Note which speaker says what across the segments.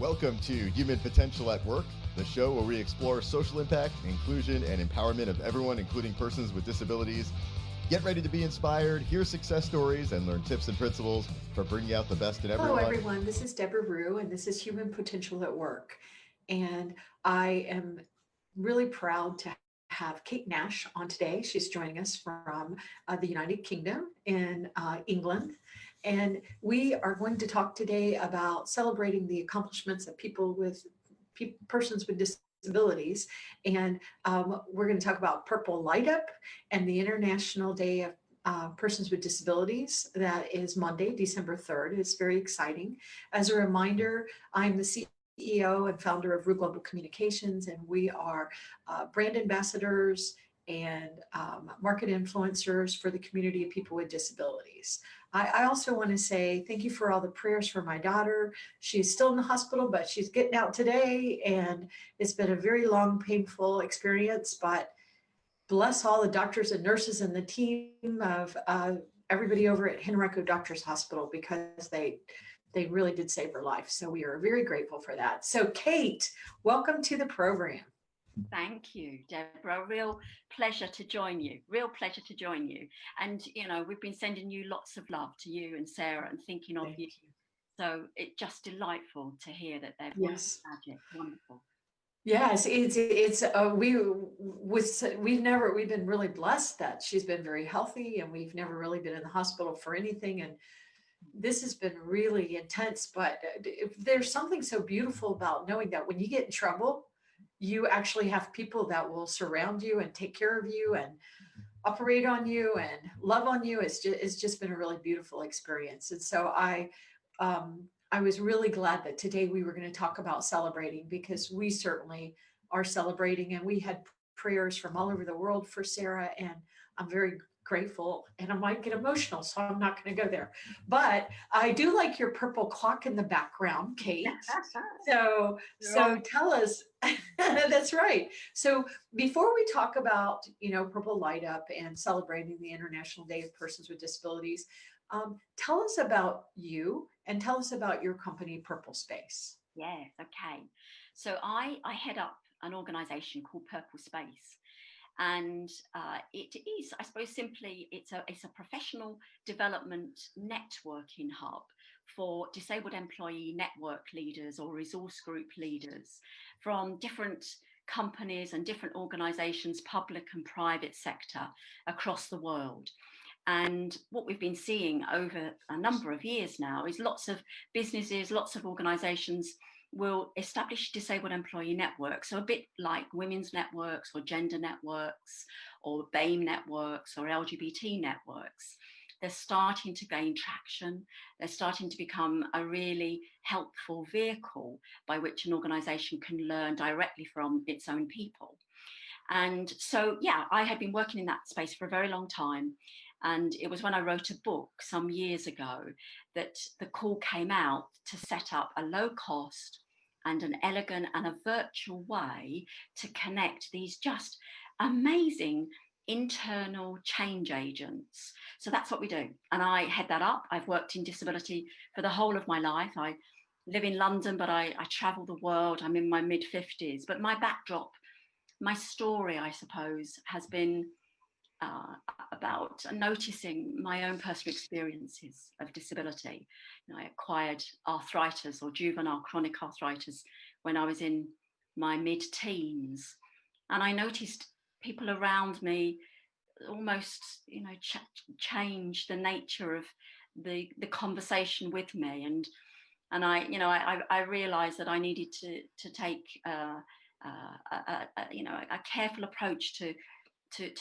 Speaker 1: Welcome to Human Potential at Work, the show where we explore social impact, inclusion, and empowerment of everyone, including persons with disabilities. Get ready to be inspired, hear success stories, and learn tips and principles for bringing out the best in
Speaker 2: Hello,
Speaker 1: everyone.
Speaker 2: everyone. This is Debra Rue, and this is Human Potential at Work. And I am really proud to have Kate Nash on today. She's joining us from the United Kingdom in England. And we are going to talk today about celebrating the accomplishments of people with persons with disabilities. And we're going to talk about Purple Light Up and the International Day of persons with disabilities. That is Monday, December 3rd. It's very exciting. As a reminder, I'm the CEO and founder of Rue Global Communications, and we are brand ambassadors and market influencers for the community of people with disabilities. I also want to say thank you for all the prayers for my daughter. She's still in the hospital, but she's getting out today, and it's been a very long, painful experience, but bless all the doctors and nurses and the team of everybody over at Henrico Doctors Hospital, because they really did save her life. So we are very grateful for that. So Kate, welcome to the program.
Speaker 3: Thank you, Deborah. Real pleasure to join you. Real pleasure to join you. And, you know, we've been sending you lots of love to you and Sarah and thinking of you. So it's just delightful to hear that they've worked magic. Wonderful.
Speaker 2: Yes, we've been really blessed that she's been very healthy, and we've never really been in the hospital for anything. And this has been really intense, but there's something so beautiful about knowing that when you get in trouble, you actually have people that will surround you and take care of you and operate on you and love on you. It's just been a really beautiful experience. And so I was really glad that today we were going to talk about celebrating, because we certainly are celebrating, and we had prayers from all over the world for Sarah, and I'm very grateful, and I might get emotional, so I'm not going to go there. But I do like your purple clock in the background, Kate. So tell us, that's right. So before we talk about, Purple Light Up and celebrating the International Day of Persons with Disabilities, tell us about you and tell us about your company, PurpleSpace.
Speaker 3: Yes, okay. So I head up an organization called PurpleSpace. And it is, I suppose, simply it's a professional development networking hub for disabled employee network leaders or resource group leaders from different companies and different organizations, public and private sector across the world. And what we've been seeing over a number of years now is lots of businesses, lots of organizations will establish disabled employee networks. So a bit like women's networks or gender networks or BAME networks or LGBT networks. They're starting to gain traction. They're starting to become a really helpful vehicle by which an organization can learn directly from its own people. And so, yeah, I had been working in that space for a very long time. And it was when I wrote a book some years ago that the call came out to set up a low cost and an elegant and a virtual way to connect these just amazing internal change agents. So that's what we do. And I head that up. I've worked in disability for the whole of my life. I live in London, but I travel the world. I'm in my mid-50s. But my backdrop, my story, I suppose, has been about noticing my own personal experiences of disability. I acquired arthritis or juvenile chronic arthritis when I was in my mid-teens, and I noticed people around me almost, change the nature of the conversation with me, and I realized that I needed to take a careful approach to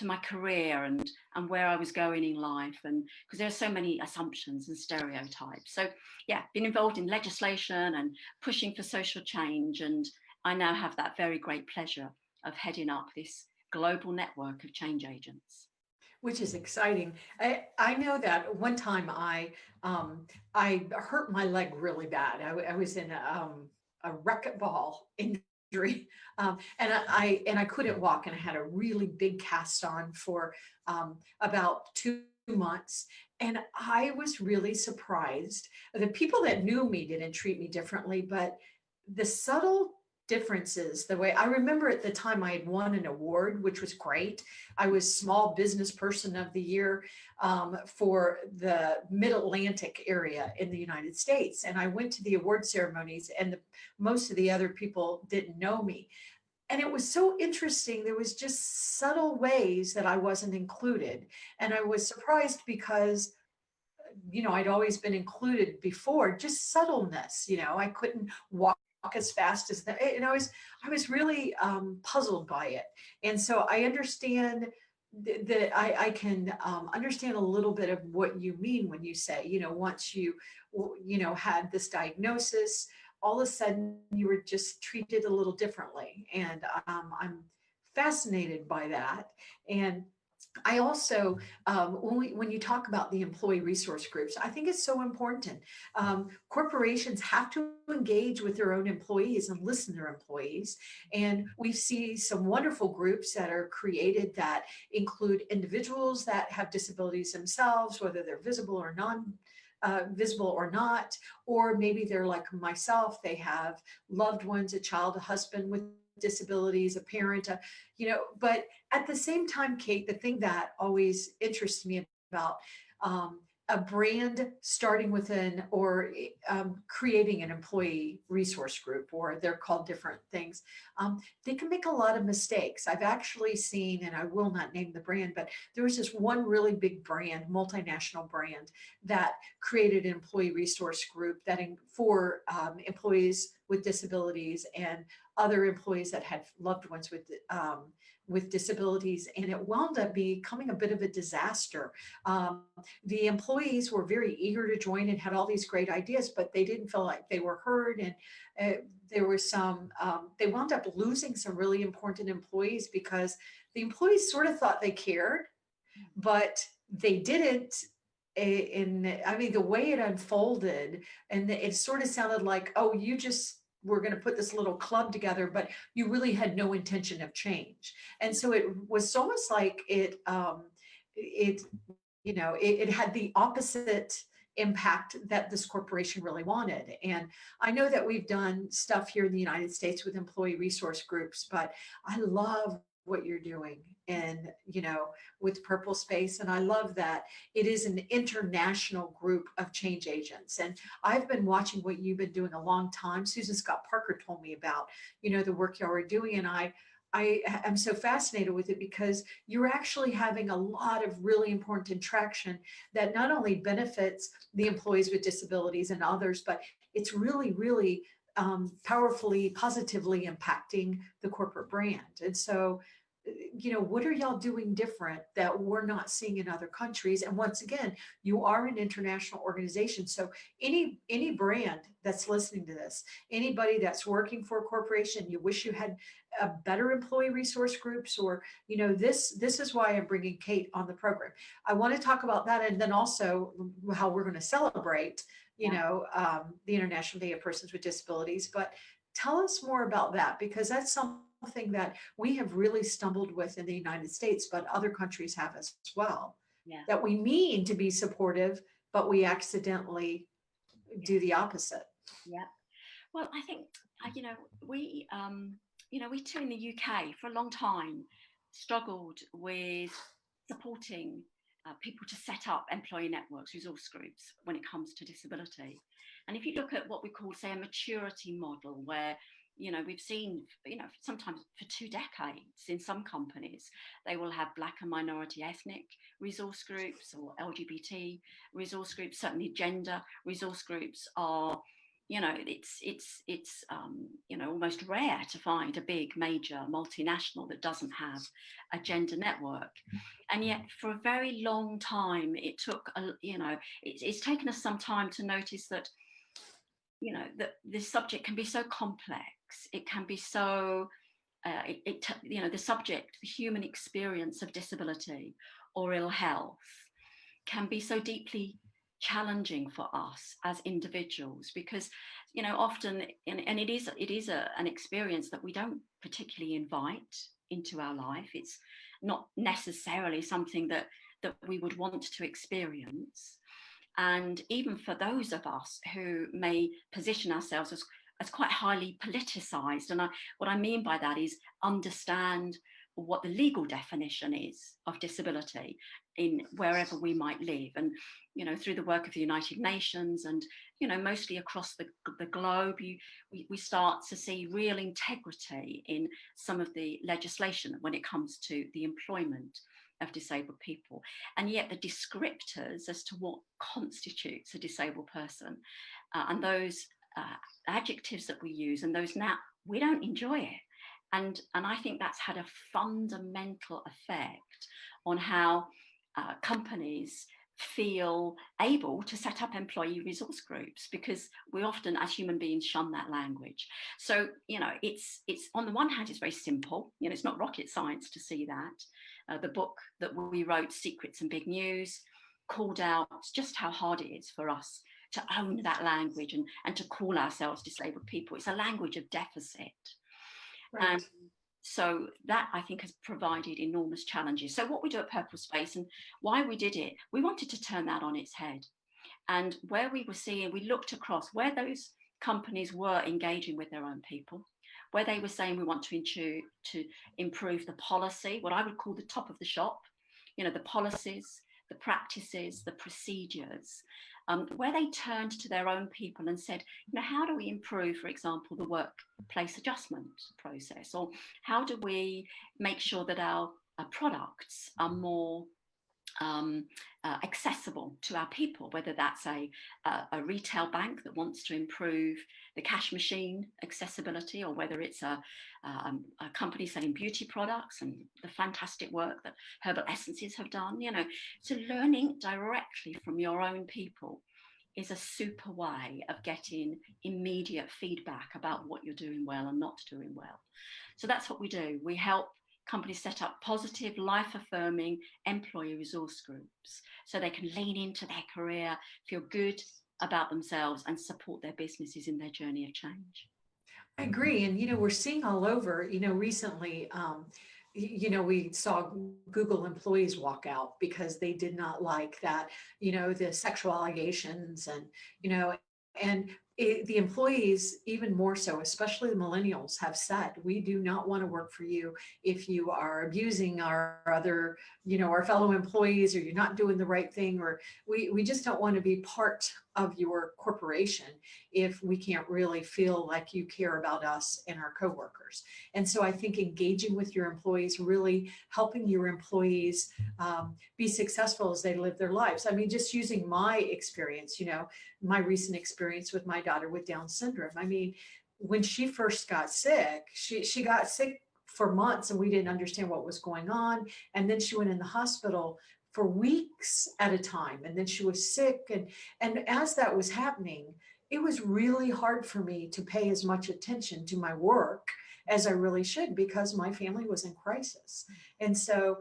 Speaker 3: my career and where I was going in life, and because there are so many assumptions and stereotypes. So yeah, been involved in legislation and pushing for social change, and I now have that very great pleasure of heading up this global network of change agents.
Speaker 2: Which is exciting. I know that one time I hurt my leg really bad. I was in a racquetball injury, and I couldn't walk, and I had a really big cast on for about 2 months. And I was really surprised. The people that knew me didn't treat me differently, but the subtle differences, the way I remember at the time I had won an award, which was great. I was Small Business Person of the Year for the Mid-Atlantic area in the United States. And I went to the award ceremonies, and most of the other people didn't know me. And it was so interesting. There was just subtle ways that I wasn't included. And I was surprised because I'd always been included before, just subtleness, I couldn't walk as fast as that. And I was really puzzled by it. And so I understand that I can understand a little bit of what you mean when you say, once you had this diagnosis, all of a sudden you were just treated a little differently. And I'm fascinated by that. And I also, when you talk about the employee resource groups, I think it's so important. Corporations have to engage with their own employees and listen to their employees. And we see some wonderful groups that are created that include individuals that have disabilities themselves, whether they're visible or non visible or not, or maybe they're like myself, they have loved ones, a child, a husband with disabilities, a parent, but at the same time, Kate, the thing that always interests me about a brand starting within or creating an employee resource group, or they're called different things, they can make a lot of mistakes. I've actually seen, and I will not name the brand, but there was this one really big brand, multinational brand, that created an employee resource group for employees with disabilities and other employees that had loved ones with disabilities, and it wound up becoming a bit of a disaster. The employees were very eager to join and had all these great ideas, but they didn't feel like they were heard, and there were they wound up losing some really important employees because the employees sort of thought they cared, but they didn't. I mean, the way it unfolded, and it sort of sounded like, oh, you just we're going to put this little club together, but you really had no intention of change. And so it was almost like it had the opposite impact that this corporation really wanted. And I know that we've done stuff here in the United States with employee resource groups, but I love what you're doing and with PurpleSpace, and I love that it is an international group of change agents. And I've been watching what you've been doing a long time. Susan Scott Parker told me about the work y'all are doing, and I am so fascinated with it because you're actually having a lot of really important traction that not only benefits the employees with disabilities and others, but it's really, really powerfully, positively impacting the corporate brand. And so, what are y'all doing different that we're not seeing in other countries? And once again, you are an international organization. So any brand that's listening to this, anybody that's working for a corporation, you wish you had a better employee resource groups, or this is why I'm bringing Kate on the program. I want to talk about that, and then also how we're going to celebrate the International Day of Persons with Disabilities. But tell us more about that, because that's something that we have really stumbled with in the United States, but other countries have as well.
Speaker 3: Yeah.
Speaker 2: That we mean to be supportive, but we accidentally do the opposite.
Speaker 3: Yeah. Well, I think we too in the UK for a long time struggled with supporting people to set up employee networks, resource groups when it comes to disability. And if you look at what we call, say, a maturity model, where we've seen, sometimes for 2 decades in some companies, they will have Black and minority ethnic resource groups or LGBT resource groups. Certainly gender resource groups are, it's almost rare to find a big major multinational that doesn't have a gender network. And yet for a very long time, it took, it's taken us some time to notice that that this subject can be so complex. It can be so, the subject, the human experience of disability or ill health can be so deeply challenging for us as individuals, because often, and it is an experience that we don't particularly invite into our life. It's not necessarily something that we would want to experience. And even for those of us who may position ourselves as quite highly politicized. And what I mean by that is understand what the legal definition is of disability in wherever we might live. And, you know, through the work of the United Nations and, you know, mostly across the globe, we start to see real integrity in some of the legislation when it comes to the employment of disabled people. And yet the descriptors as to what constitutes a disabled person and those adjectives that we use and those now, we don't enjoy it. And I think that's had a fundamental effect on how companies feel able to set up employee resource groups, because we often as human beings shun that language. So, you know, it's on the one hand, it's very simple. You know, it's not rocket science to see that. The book that we wrote, Secrets and Big News, called out just how hard it is for us to own that language and to call ourselves disabled people. It's a language of deficit.
Speaker 2: Right.
Speaker 3: And so that, I think, has provided enormous challenges. So what we do at PurpleSpace and why we did it, we wanted to turn that on its head. And where we were seeing, we looked across where those companies were engaging with their own people, where they were saying we want to improve the policy, what I would call the top of the shop, you know, the policies, the practices, the procedures, where they turned to their own people and said, you know, how do we improve, for example, the workplace adjustment process? Or how do we make sure that our products are more accessible to our people, whether that's a retail bank that wants to improve the cash machine accessibility, or whether it's a company selling beauty products and the fantastic work that Herbal Essences have done. You know, so learning directly from your own people is a super way of getting immediate feedback about what you're doing well and not doing well. So that's what we do. We help companies set up positive, life-affirming employee resource groups so they can lean into their career, feel good about themselves, and support their businesses in their journey of change.
Speaker 2: I agree. And, you know, we're seeing all over, you know, recently, you know, we saw Google employees walk out because they did not like that, you know, the sexual allegations and, you know, and the employees, even more so, especially the millennials, have said, we do not want to work for you if you are abusing our other, you know, our fellow employees, or you're not doing the right thing, or we just don't want to be part of your corporation if we can't really feel like you care about us and our coworkers. And so I think engaging with your employees, really helping your employees be successful as they live their lives. I mean, just using my experience, you know, my recent experience with my daughter with Down syndrome. I mean, when she first got sick, she got sick for months and we didn't understand what was going on. And then she went in the hospital for weeks at a time. And then she was sick. And as that was happening, it was really hard for me to pay as much attention to my work as I really should, because my family was in crisis. And so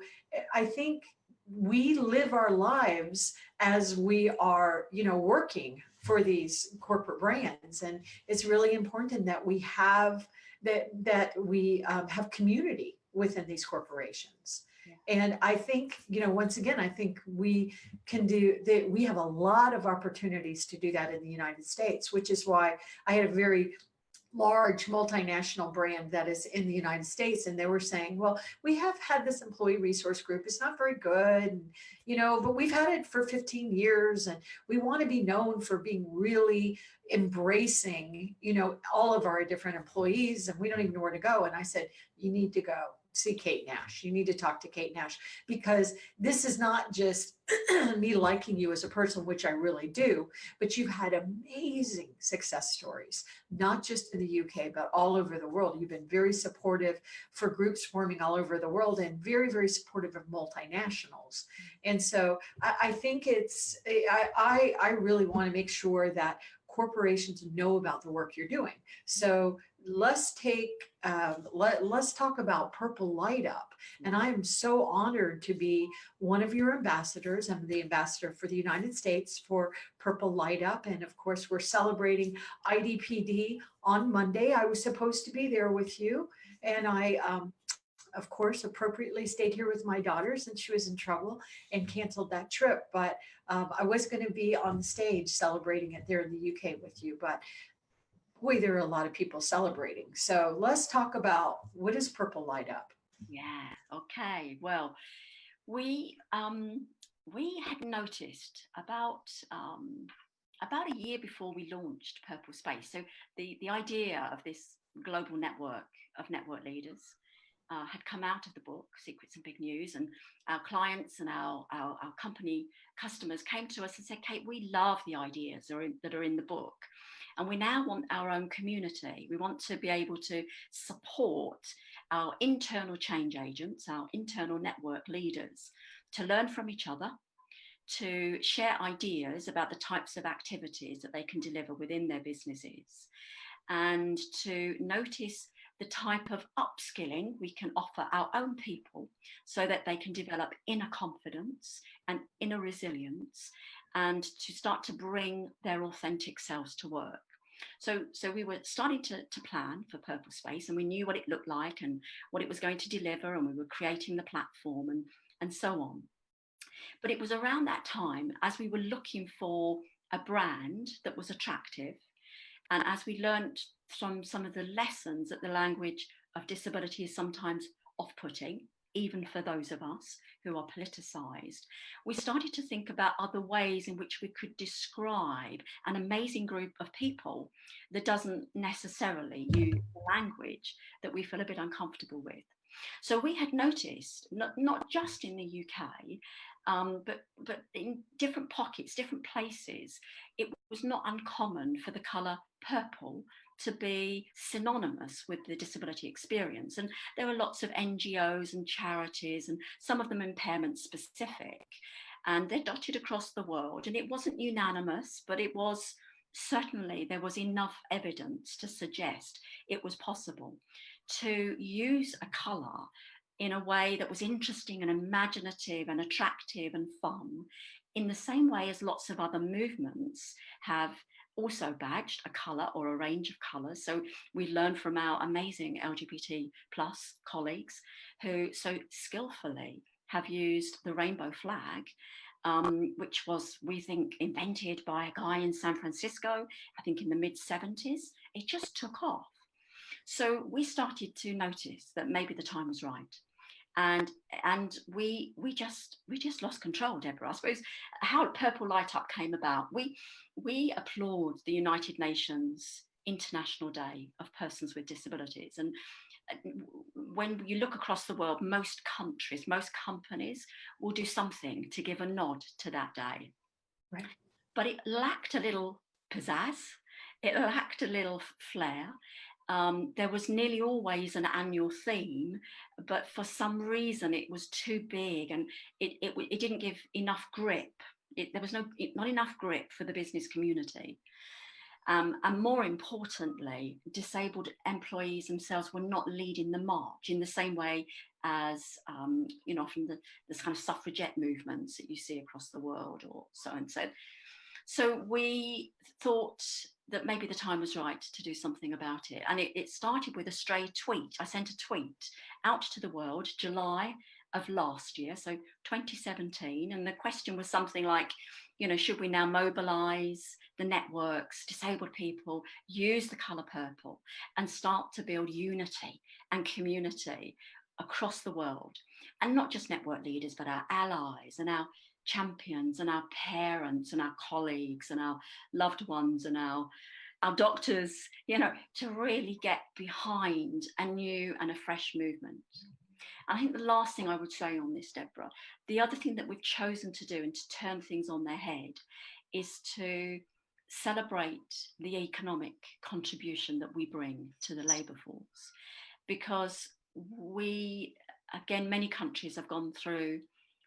Speaker 2: I think we live our lives as we are, you know, working for these corporate brands. And it's really important that we have that we have community within these corporations. Yeah. And I think, you know, once again, I think we can do that. We have a lot of opportunities to do that in the United States, which is why I had a very large multinational brand that is in the United States. And they were saying, well, we have had this employee resource group. It's not very good, and, you know, but we've had it for 15 years and we want to be known for being really embracing, you know, all of our different employees, and we don't even know where to go. And I said, you need to go see Kate Nash. You need to talk to Kate Nash, because this is not just me liking you as a person, which I really do, but you've had amazing success stories, not just in the UK, but all over the world. You've been very supportive for groups forming all over the world, and very, very supportive of multinationals. And so I think I really want to make sure that corporations know about the work you're doing. So let's talk about Purple Light Up. And I am so honored to be one of your ambassadors. I'm the ambassador for the United States for Purple Light Up. And of course, we're celebrating IDPD on Monday. I was supposed to be there with you. And I, of course, appropriately stayed here with my daughter since she was in trouble and canceled that trip. But I was going to be on the stage celebrating it there in the UK with you. But boy, there are a lot of people celebrating. So let's talk about, what is Purple Light Up?
Speaker 3: Yeah. Okay. Well, we um, we had noticed about a year before we launched PurpleSpace. So the idea of this global network of network leaders had come out of the book, Secrets and Big News, and our clients and our company customers came to us and said, Kate, we love the ideas that are in the book. And we now want our own community. We want to be able to support our internal change agents, our internal network leaders, to learn from each other, to share ideas about the types of activities that they can deliver within their businesses, and to notice the type of upskilling we can offer our own people so that they can develop inner confidence and inner resilience, and to start to bring their authentic selves to work. So we were starting to plan for PurpleSpace, and we knew what it looked like and what it was going to deliver, and we were creating the platform and so on. But it was around that time, as we were looking for a brand that was attractive, and as we learned from some of the lessons that the language of disability is sometimes off-putting, even for those of us who are politicized, we started to think about other ways in which we could describe an amazing group of people that doesn't necessarily use the language that we feel a bit uncomfortable with. So we had noticed, not just in the UK, but in different pockets, different places, it was not uncommon for the colour purple to be synonymous with the disability experience. And there were lots of NGOs and charities, and some of them impairment specific, and they're dotted across the world. And it wasn't unanimous, but it was certainly, there was enough evidence to suggest it was possible to use a colour in a way that was interesting and imaginative and attractive and fun, in the same way as lots of other movements have also badged a colour or a range of colours. So we learned from our amazing LGBT plus colleagues who so skillfully have used the rainbow flag, which was, we think, invented by a guy in San Francisco, I think in the mid-70s. It just took off. So we started to notice that maybe the time was right. And we just lost control, Deborah. I suppose how Purple Light Up came about. We applaud the United Nations International Day of Persons with Disabilities, and when you look across the world, most countries, most companies will do something to give a nod to that day.
Speaker 2: Right.
Speaker 3: But it lacked a little pizzazz. It lacked a little flair. There was nearly always an annual theme, but for some reason it was too big, and it didn't give enough grip. There was not enough grip for the business community. And more importantly, disabled employees themselves were not leading the march in the same way as, from this kind of suffragette movements that you see across the world, or so and so. So we thought that maybe the time was right to do something about it. And it started with a stray tweet. I sent a tweet out to the world, July of last year, so 2017. And the question was something like, should we now mobilise the networks, disabled people, use the colour purple and start to build unity and community across the world? And not just network leaders, but our allies and our champions and our parents and our colleagues and our loved ones and our doctors, to really get behind a new and a fresh movement. And I think the last thing I would say on this, Deborah, the other thing that we've chosen to do and to turn things on their head is to celebrate the economic contribution that we bring to the labour force. Because many countries have gone through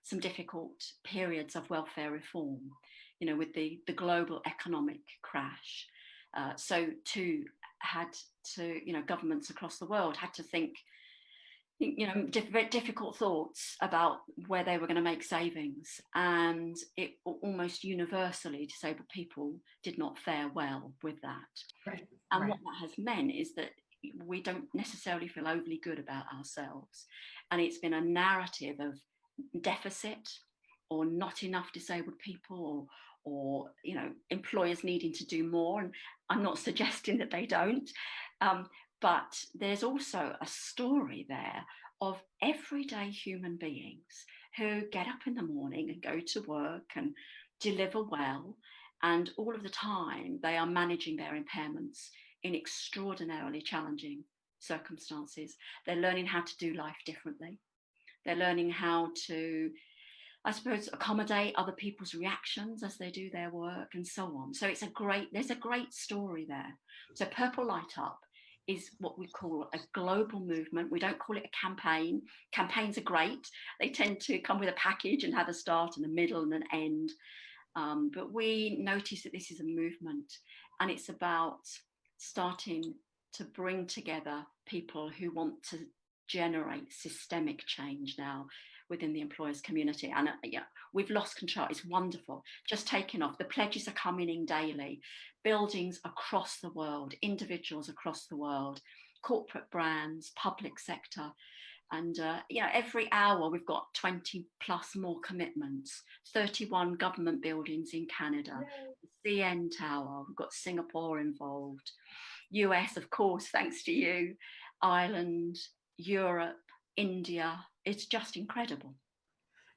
Speaker 3: some difficult periods of welfare reform, with the global economic crash. So too governments across the world had to think, very difficult thoughts about where they were going to make savings, and it almost universally disabled people did not fare well with that.
Speaker 2: Right.
Speaker 3: And
Speaker 2: right.
Speaker 3: what that has meant is that we don't necessarily feel overly good about ourselves, and it's been a narrative of deficit or not enough disabled people or employers needing to do more, and I'm not suggesting that they don't, but there's also a story there of everyday human beings who get up in the morning and go to work and deliver well, and all of the time they are managing their impairments in extraordinarily challenging circumstances. They're learning how to do life differently. They're learning how to, I suppose, accommodate other people's reactions as they do their work and so on. So there's a great story there. So Purple Light Up is what we call a global movement. We don't call it a campaign. Campaigns are great. They tend to come with a package and have a start and a middle and an end. But we notice that this is a movement, and it's about starting to bring together people who want to generate systemic change now within the employers community. And we've lost control. It's wonderful, just taking off. The pledges are coming in daily. Buildings across the world, individuals across the world, corporate brands, public sector. And every hour we've got 20 plus more commitments. 31 government buildings in Canada, the CN Tower, we've got Singapore involved, US, of course, thanks to you, Ireland, Europe, India. It's just incredible.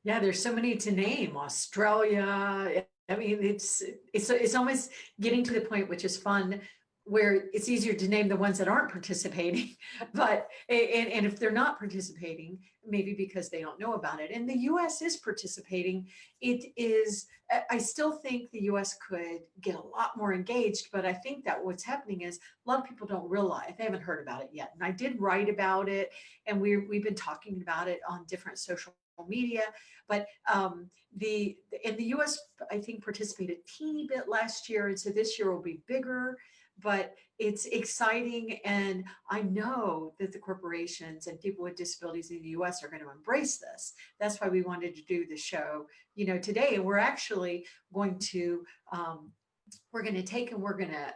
Speaker 2: Yeah, there's so many to name. Australia. I mean, it's almost getting to the point, which is fun, where it's easier to name the ones that aren't participating. But and if they're not participating, maybe because they don't know about it. And the US is participating. It is, I still think the US could get a lot more engaged, but I think that what's happening is a lot of people don't realize, they haven't heard about it yet. And I did write about it, and we've been talking about it on different social media, but in the US, I think, participated a teeny bit last year, and so this year will be bigger. But it's exciting, and I know that the corporations and people with disabilities in the US are going to embrace this. That's why we wanted to do the show, today. And we're actually going to take and we're going to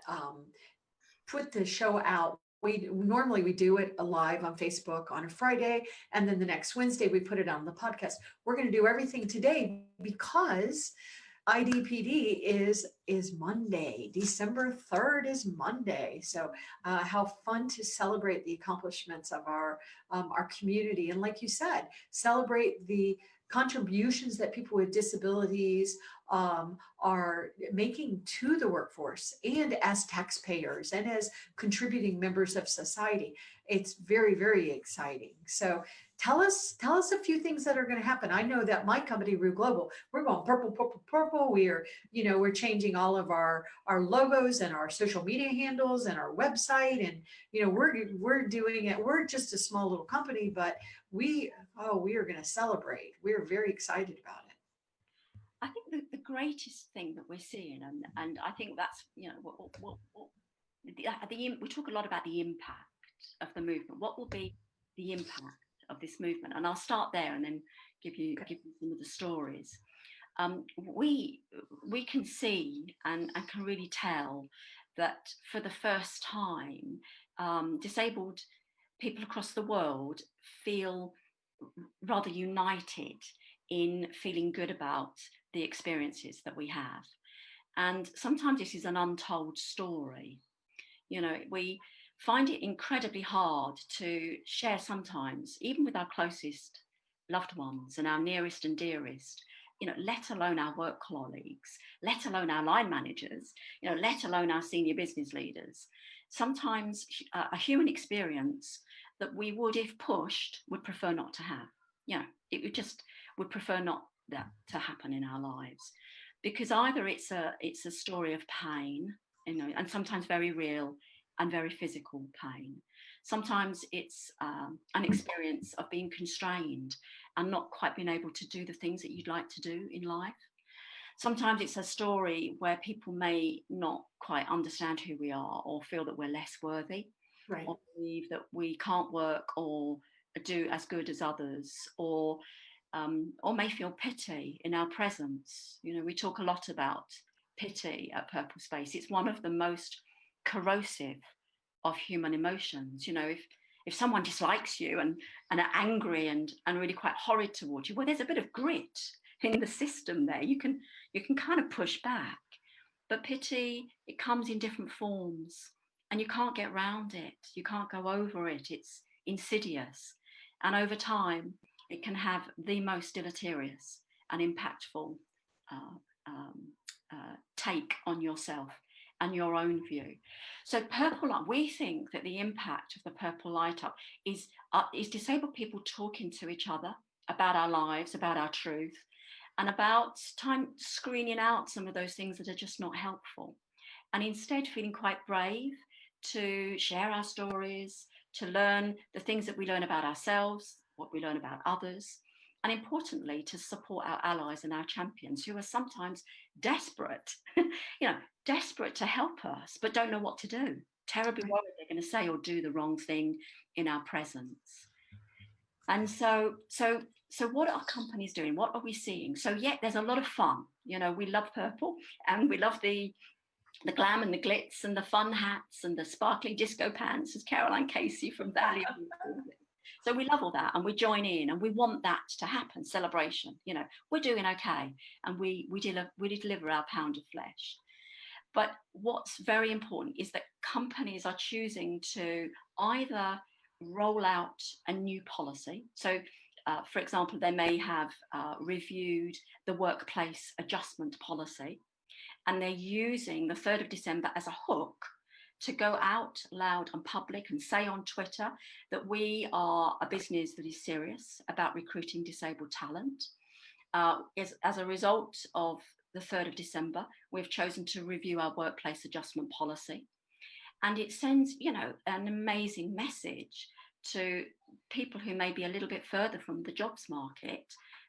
Speaker 2: put the show out. We normally do it live on Facebook on a Friday, and then the next Wednesday we put it on the podcast. We're going to do everything today because IDPD is Monday. December 3rd is Monday. So how fun to celebrate the accomplishments of our community. And like you said, celebrate the contributions that people with disabilities are making to the workforce and as taxpayers and as contributing members of society. It's very, very exciting. So tell us a few things that are going to happen. I know that my company, Rue Global, we're going purple, purple, purple. We're changing all of our logos and our social media handles and our website. And, we're doing it. We're just a small little company, but we are going to celebrate. We're very excited about it.
Speaker 3: I think the greatest thing that we're seeing, and I think that's, we talk a lot about the impact of the movement. What will be the impact of this movement? And I'll start there and then give you some of the stories. We can see and can really tell that for the first time, disabled people across the world feel rather united in feeling good about the experiences that we have. And sometimes this is an untold story. We find it incredibly hard to share sometimes, even with our closest loved ones and our nearest and dearest, let alone our work colleagues, let alone our line managers, let alone our senior business leaders. Sometimes a human experience that we would, if pushed, would prefer not to have. It would prefer not that to happen in our lives, because either it's a story of pain, and sometimes very real and very physical pain. Sometimes it's an experience of being constrained and not quite being able to do the things that you'd like to do in life. Sometimes it's a story where people may not quite understand who we are, or feel that we're less worthy,
Speaker 2: right,
Speaker 3: or believe that we can't work or do as good as others, or may feel pity in our presence. We talk a lot about pity at PurpleSpace. It's one of the most corrosive of human emotions. If someone dislikes you and are angry and really quite horrid towards you, well, there's a bit of grit in the system there. You can kind of push back. But pity, it comes in different forms and you can't get around it. You can't go over it. It's insidious. And over time, it can have the most deleterious and impactful uh, take on yourself and your own view. So purple light, we think that the impact of the purple light up is disabled people talking to each other about our lives, about our truth, and about time screening out some of those things that are just not helpful. And instead feeling quite brave to share our stories, to learn the things that we learn about ourselves, what we learn about others, and importantly, to support our allies and our champions who are sometimes desperate, desperate to help us, but don't know what to do. Terribly worried they're going to say or do the wrong thing in our presence. And so what are companies doing? What are we seeing? So yeah, there's a lot of fun. We love purple and we love the glam and the glitz and the fun hats and the sparkly disco pants, as Caroline Casey from Valley. So we love all that and we join in and we want that to happen. Celebration, we're doing okay and we deliver our pound of flesh. But what's very important is that companies are choosing to either roll out a new policy. So, for example, they may have reviewed the workplace adjustment policy, and they're using the 3rd of December as a hook to go out loud and public and say on Twitter that we are a business that is serious about recruiting disabled talent. As a result of the 3rd of December, we've chosen to review our workplace adjustment policy. And it sends, an amazing message to people who may be a little bit further from the jobs market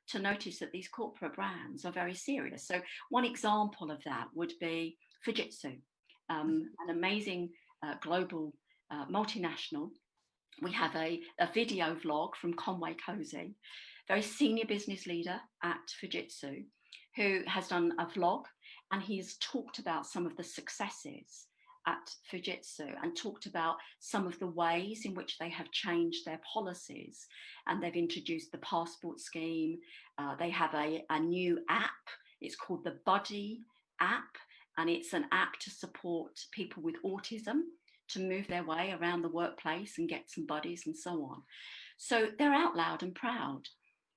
Speaker 3: to notice that these corporate brands are very serious. So one example of that would be Fujitsu, an amazing global multinational. We have a video vlog from Conway Cozy, very senior business leader at Fujitsu, who has done a vlog, and he's talked about some of the successes at Fujitsu and talked about some of the ways in which they have changed their policies. And they've introduced the passport scheme. They have a new app. It's called the Buddy app, and it's an app to support people with autism to move their way around the workplace and get some buddies and so on. So they're out loud and proud.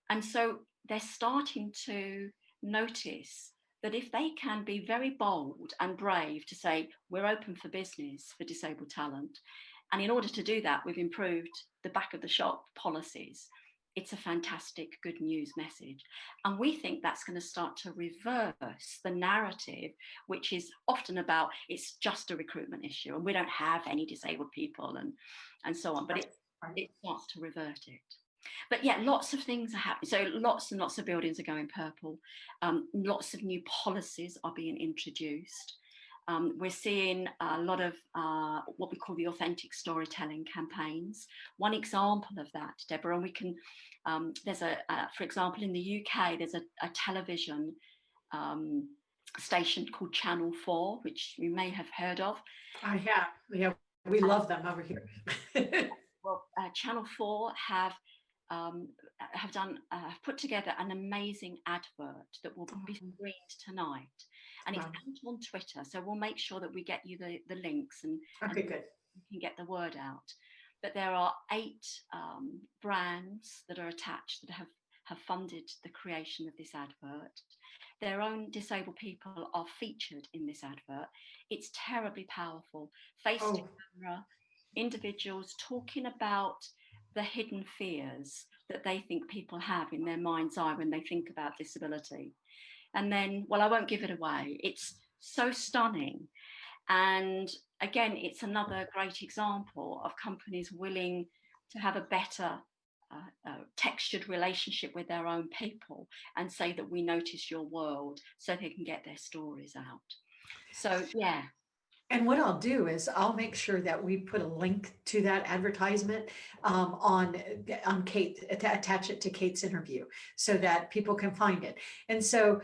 Speaker 3: And so they're starting to notice that if they can be very bold and brave to say, we're open for business for disabled talent, and in order to do that, we've improved the back of the shop policies, it's a fantastic good news message. And we think that's going to start to reverse the narrative, which is often about it's just a recruitment issue and we don't have any disabled people and so on, but it starts to revert it. But yeah, lots of things are happening. So lots and lots of buildings are going purple. Lots of new policies are being introduced. We're seeing a lot of what we call the authentic storytelling campaigns. One example of that, Deborah, and we can, there's for example, in the UK, there's a television station called Channel 4, which you may have heard of.
Speaker 2: I have. Yeah, we love them over here.
Speaker 3: Well, Channel 4 have put together an amazing advert that will be screened tonight, and it's out on Twitter. So we'll make sure that we get you the links and
Speaker 2: good.
Speaker 3: You can get the word out. But there are 8 brands that are attached that have funded the creation of this advert. Their own disabled people are featured in this advert. It's terribly powerful. Face to camera, individuals talking about the hidden fears that they think people have in their mind's eye when they think about disability. And then, well, I won't give it away. It's so stunning. And again, it's another great example of companies willing to have a better textured relationship with their own people and say that we notice your world so they can get their stories out. So, yeah.
Speaker 2: And what I'll do is I'll make sure that we put a link to that advertisement on Kate, attach it to Kate's interview so that people can find it. And so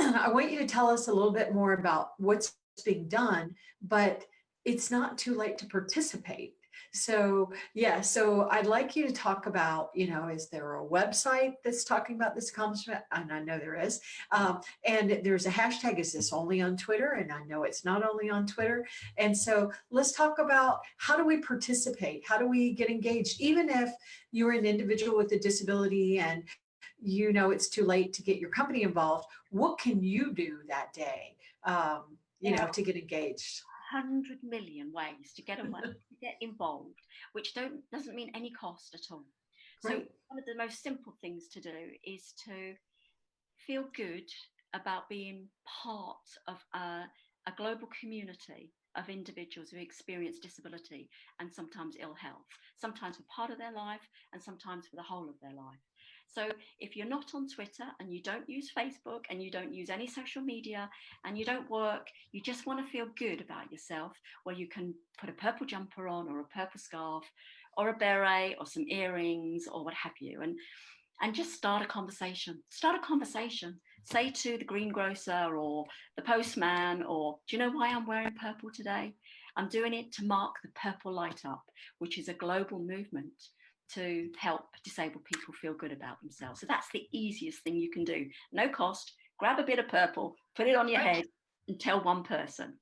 Speaker 2: I want you to tell us a little bit more about what's being done, but it's not too late to participate. So, yeah, so I'd like you to talk about, is there a website that's talking about this accomplishment? And I know there is. And there's a hashtag, is this only on Twitter? And I know it's not only on Twitter. And so let's talk about, how do we participate? How do we get engaged? Even if you're an individual with a disability and it's too late to get your company involved, what can you do that day, to get engaged?
Speaker 3: 100 million ways to get away, to get involved, which doesn't mean any cost at all. So
Speaker 2: Right.
Speaker 3: one of the most simple things to do is to feel good about being part of a global community of individuals who experience disability and sometimes ill health, sometimes for part of their life and sometimes for the whole of their life. So if you're not on Twitter and you don't use Facebook and you don't use any social media and you don't work, you just want to feel good about yourself, well, you can put a purple jumper on or a purple scarf or a beret or some earrings or what have you, and just start a conversation. Start a conversation. Say to the greengrocer or the postman, or do you know why I'm wearing purple today? I'm doing it to mark the Purple Light Up, which is a global movement to help disabled people feel good about themselves. So that's the easiest thing you can do. No cost. Grab a bit of purple, put it on your head, and tell one person.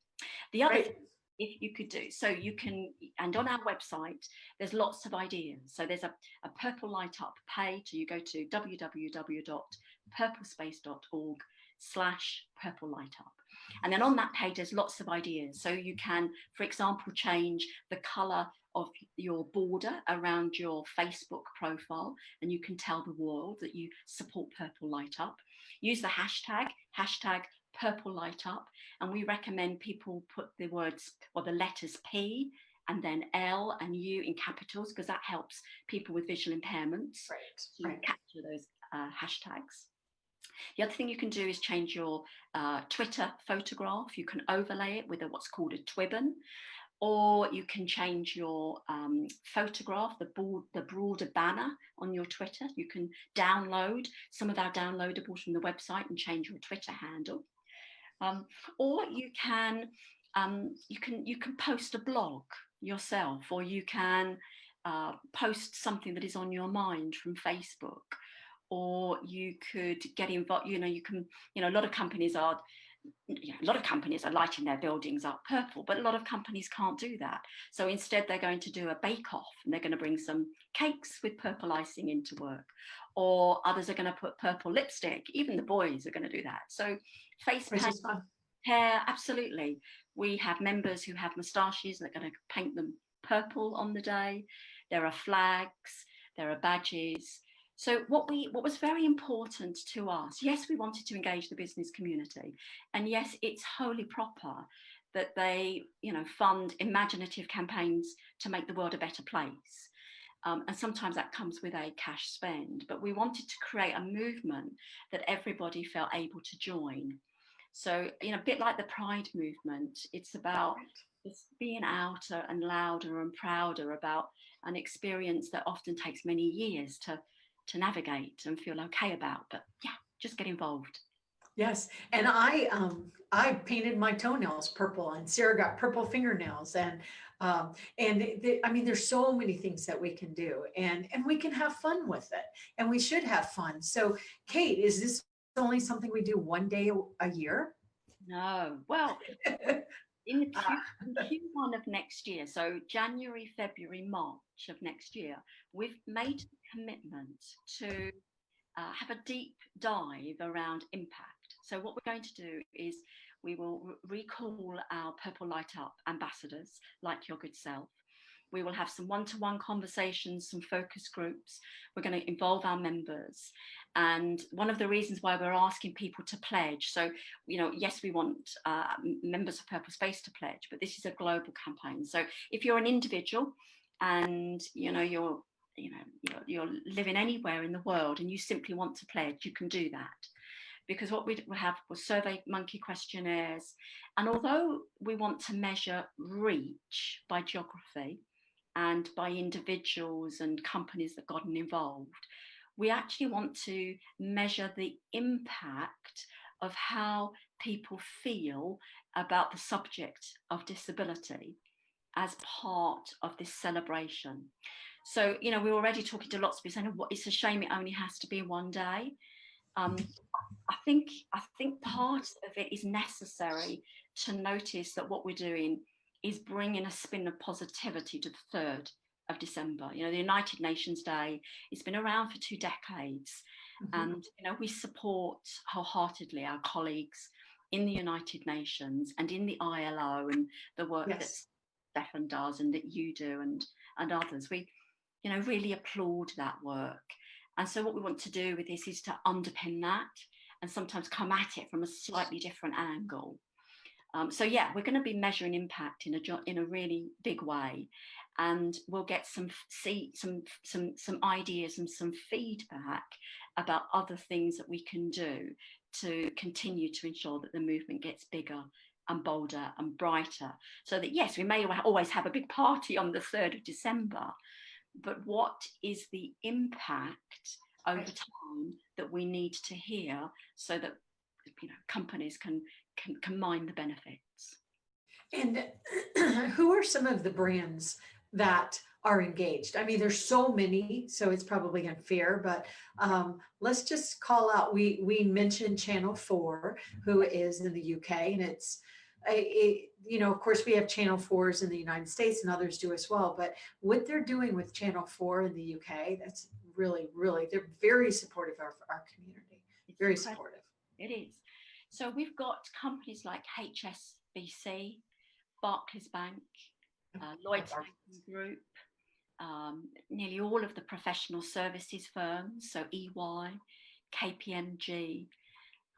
Speaker 3: The other thing, if you could do, so you can, and on our website, there's lots of ideas. So there's a Purple Light Up page. You go to www.purplespace.org/Purple Light Up. And then on that page, there's lots of ideas. So you can, for example, change the color of your border around your Facebook profile, and you can tell the world that you support Purple Light Up. Use the hashtag Purple Light Up, and we recommend people put the words or the letters P and then L and U in capitals, because that helps people with visual impairments to capture those hashtags. The other thing you can do is change your Twitter photograph. You can overlay it with what's called a twibbon, or you can change your photograph, the broader banner on your Twitter. You can download some of our downloadables from the website and change your Twitter handle. Or you can post a blog yourself, or you can post something that is on your mind from Facebook, or you could get involved. A lot of companies are lighting their buildings up purple, but a lot of companies can't do that. So instead, they're going to do a bake-off, and they're going to bring some cakes with purple icing into work, or others are going to put purple lipstick. Even the boys are going to do that. So face paint, hair, absolutely. We have members who have moustaches that are going to paint them purple on the day. There are flags, there are badges. So what was very important to us, yes, we wanted to engage the business community, and yes, it's wholly proper that they, fund imaginative campaigns to make the world a better place. And sometimes that comes with a cash spend, but we wanted to create a movement that everybody felt able to join. So, a bit like the Pride movement, it's about just being outer and louder and prouder about an experience that often takes many years to navigate and feel okay about. But yeah, just get involved.
Speaker 2: Yes, and I painted my toenails purple, and Sarah got purple fingernails, and there's so many things that we can do, and we can have fun with it, and we should have fun. So, Kate, is this only something we do one day a year?
Speaker 3: No, well, in Q1 of next year, so January, February, March of next year, we've made a commitment to have a deep dive around impact. So what we're going to do is we will recall our Purple Light Up ambassadors, like your good self. We will have some one-to-one conversations, some focus groups. We're going to involve our members. And one of the reasons why we're asking people to pledge, so, yes, we want members of PurpleSpace to pledge, but this is a global campaign. So if you're an individual and, you're living anywhere in the world and you simply want to pledge, you can do that. Because what we have was Survey Monkey questionnaires. And although we want to measure reach by geography and by individuals and companies that got involved, we actually want to measure the impact of how people feel about the subject of disability as part of this celebration. So, you know, we're already talking to lots of people saying, it's a shame it only has to be one day. I think part of it is necessary to notice that what we're doing is bringing a spin of positivity to the 3rd of December. You know, the United Nations Day, it's been around for 2 decades. And, you know, we support wholeheartedly our colleagues in the United Nations and in the ILO and the work that Stefan does and that you do and others. We, you know, really applaud that work. And so what we want to do with this is to underpin that and sometimes come at it from a slightly different angle. So yeah, we're going to be measuring impact in a really big way, and we'll get some ideas and some feedback about other things that we can do to continue to ensure that the movement gets bigger and bolder and brighter. So that yes, we may always have a big party on the 3rd of December, but what is the impact over time that we need to hear so that, you know, companies can mine the benefits?
Speaker 2: And who are some of the brands that are engaged? I mean, there's so many, so it's probably unfair, but let's just call out, we mentioned Channel 4, who is in the UK, and it's, you know, of course we have Channel 4s in the United States and others do as well, but what they're doing with Channel 4 in the UK, that's really, really, they're very supportive of our community, very supportive.
Speaker 3: It is. So we've got companies like HSBC, Barclays Bank, Lloyds Banking Group, nearly all of the professional services firms, so EY, KPMG,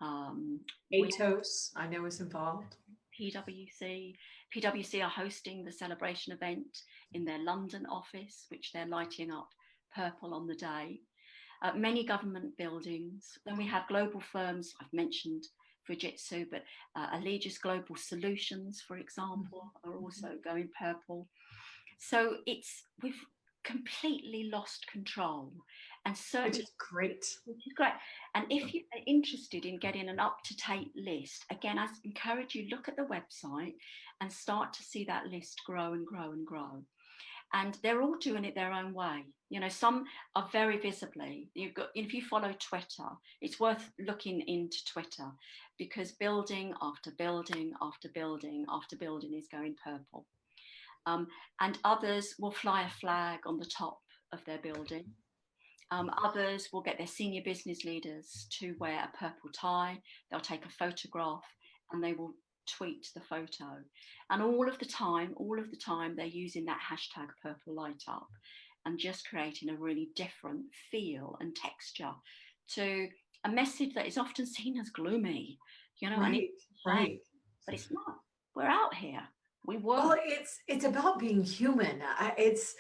Speaker 2: Atos, I know is involved.
Speaker 3: PwC. PwC are hosting the celebration event in their London office, which they're lighting up purple on the day. Many government buildings. Then we have global firms, I've mentioned Fujitsu, but Allegis Global Solutions, for example, are also going purple. So we've completely lost control, and certainly,
Speaker 2: which is great.
Speaker 3: Which is great. And if you are interested in getting an up-to-date list, again, I encourage you look at the website and start to see that list grow and grow and grow. And they're all doing it their own way. You know, some are very visibly, if you follow Twitter, it's worth looking into Twitter, because building after building after building after building is going purple. And others will fly a flag on the top of their building. Others will get their senior business leaders to wear a purple tie. They'll take a photograph and they will tweet the photo. And all of the time, they're using that hashtag purple light up and just creating a really different feel and texture to a message that is often seen as gloomy, you know,
Speaker 2: right.
Speaker 3: But it's not. We're out here. We work.
Speaker 2: Well, it's about being human. It's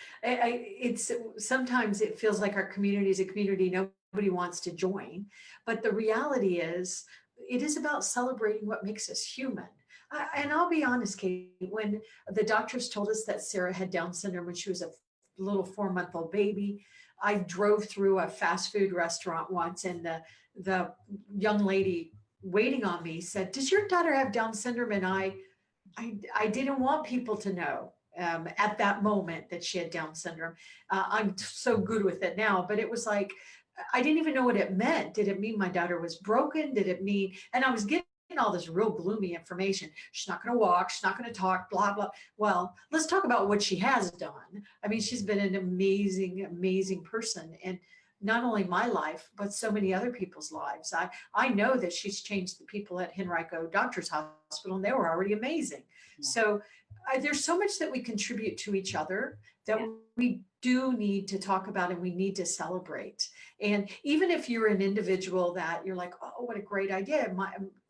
Speaker 2: sometimes it feels like our community is a community nobody wants to join, but the reality is it is about celebrating what makes us human. And I'll be honest, Kate, when the doctors told us that Sarah had Down syndrome when she was a little 4-month-old baby, I drove through a fast food restaurant once, and the young lady waiting on me said, "Does your daughter have Down syndrome?" And I didn't want people to know at that moment that she had Down syndrome. I'm so good with it now, but it was like, I didn't even know what it meant. Did it mean my daughter was broken? Did it mean, and I was getting all this real gloomy information. She's not going to walk. She's not going to talk, blah, blah. Well, let's talk about what she has done. I mean, she's been an amazing, amazing person. And not only my life, but so many other people's lives. I know that she's changed the people at Henrico Doctors Hospital, and they were already amazing. Yeah. So there's so much that we contribute to each other that we do need to talk about and we need to celebrate. And even if you're an individual that you're like, oh, what a great idea,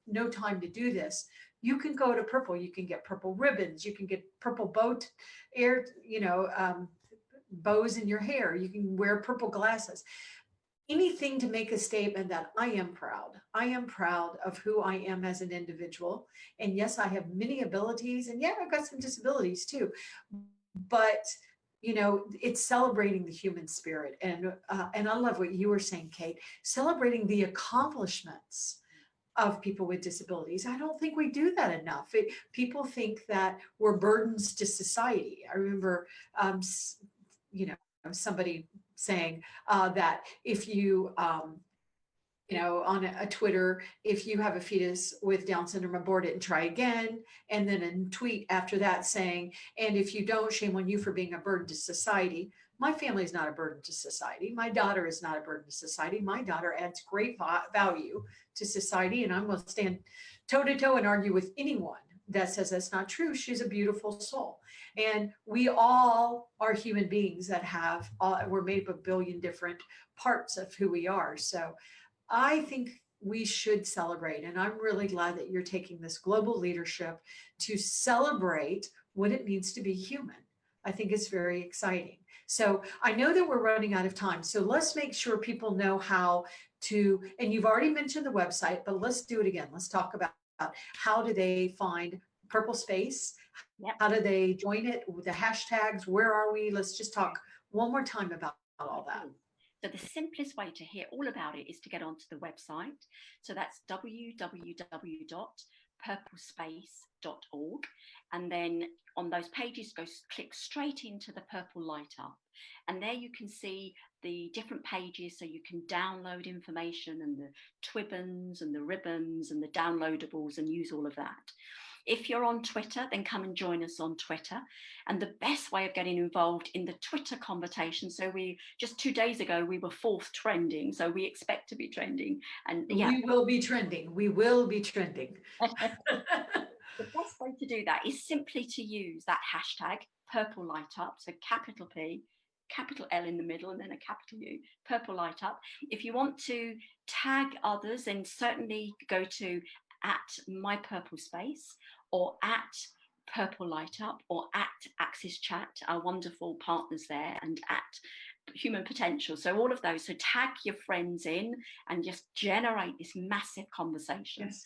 Speaker 2: no time to do this, you can go to Purple. You can get purple ribbons. You can get purple bows in your hair. You can wear purple glasses. Anything to make a statement that I am proud. I am proud of who I am as an individual. And yes, I have many abilities, and yeah, I've got some disabilities too. But you know, it's celebrating the human spirit. And I love what you were saying, Kate, celebrating the accomplishments of people with disabilities. I don't think we do that enough. People think that we're burdens to society. I remember, you know, somebody saying that if you know, on a Twitter, if you have a fetus with Down syndrome, abort it and try again. And then a tweet after that saying, and if you don't, shame on you for being a burden to society. My family is not a burden to society. My daughter is not a burden to society. My daughter adds great value to society. And I'm going to stand toe to toe and argue with anyone that says that's not true. She's a beautiful soul. And we all are human beings that have, we're made up of a billion different parts of who we are. So I think we should celebrate. And I'm really glad that you're taking this global leadership to celebrate what it means to be human. I think it's very exciting. So I know that we're running out of time. So let's make sure people know how to, and you've already mentioned the website, but let's do it again. Let's talk about how do they find PurpleSpace?
Speaker 3: Yep.
Speaker 2: How do they join it with the hashtags? Where are we? Let's just talk one more time about all that.
Speaker 3: So the simplest way to hear all about it is to get onto the website. So that's www.purplespace.org. And then on those pages, click straight into the purple light up. And there you can see the different pages, so you can download information and the twibbons and the ribbons and the downloadables and use all of that. If you're on Twitter, then come and join us on Twitter. And the best way of getting involved in the Twitter conversation, so we just 2 days ago, we were 4th trending, so we expect to be trending. And yeah,
Speaker 2: we will be trending. We will be trending.
Speaker 3: The best way to do that is simply to use that hashtag purple light up, so capital P, capital L in the middle, and then a capital U, purple light up. If you want to tag others, then certainly go to @myPurpleSpace or @PurpleLightUp or @AxisChat, our wonderful partners there, and @Human Potential. So all of those. So tag your friends in and just generate this massive conversation.
Speaker 2: Yes.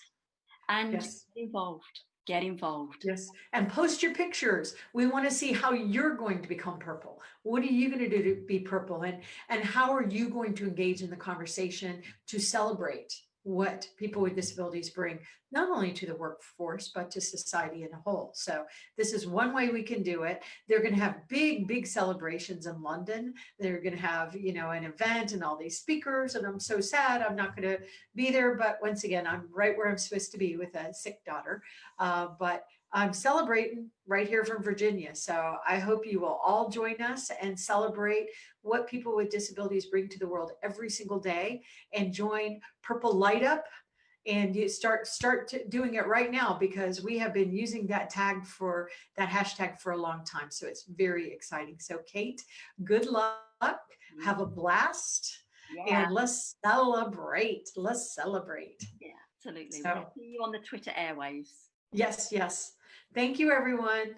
Speaker 3: And
Speaker 2: yes.
Speaker 3: Get involved. Get involved.
Speaker 2: Yes. And post your pictures. We want to see how you're going to become purple. What are you going to do to be purple? And how are you going to engage in the conversation to celebrate what people with disabilities bring, not only to the workforce, but to society in a whole. So this is one way we can do it. They're going to have big celebrations in London. They're going to have, you know, an event and all these speakers. And I'm so sad I'm not going to be there. But once again, I'm right where I'm supposed to be with a sick daughter. But I'm celebrating right here from Virginia. So I hope you will all join us and celebrate what people with disabilities bring to the world every single day, and join Purple Light Up. And you start doing it right now, because we have been using that hashtag for a long time. So it's very exciting. So Kate, good luck. Have a blast. Yeah. And let's celebrate. Let's celebrate.
Speaker 3: Yeah, absolutely.
Speaker 2: So,
Speaker 3: we'll see you on the Twitter airwaves.
Speaker 2: Yes. Thank you, everyone.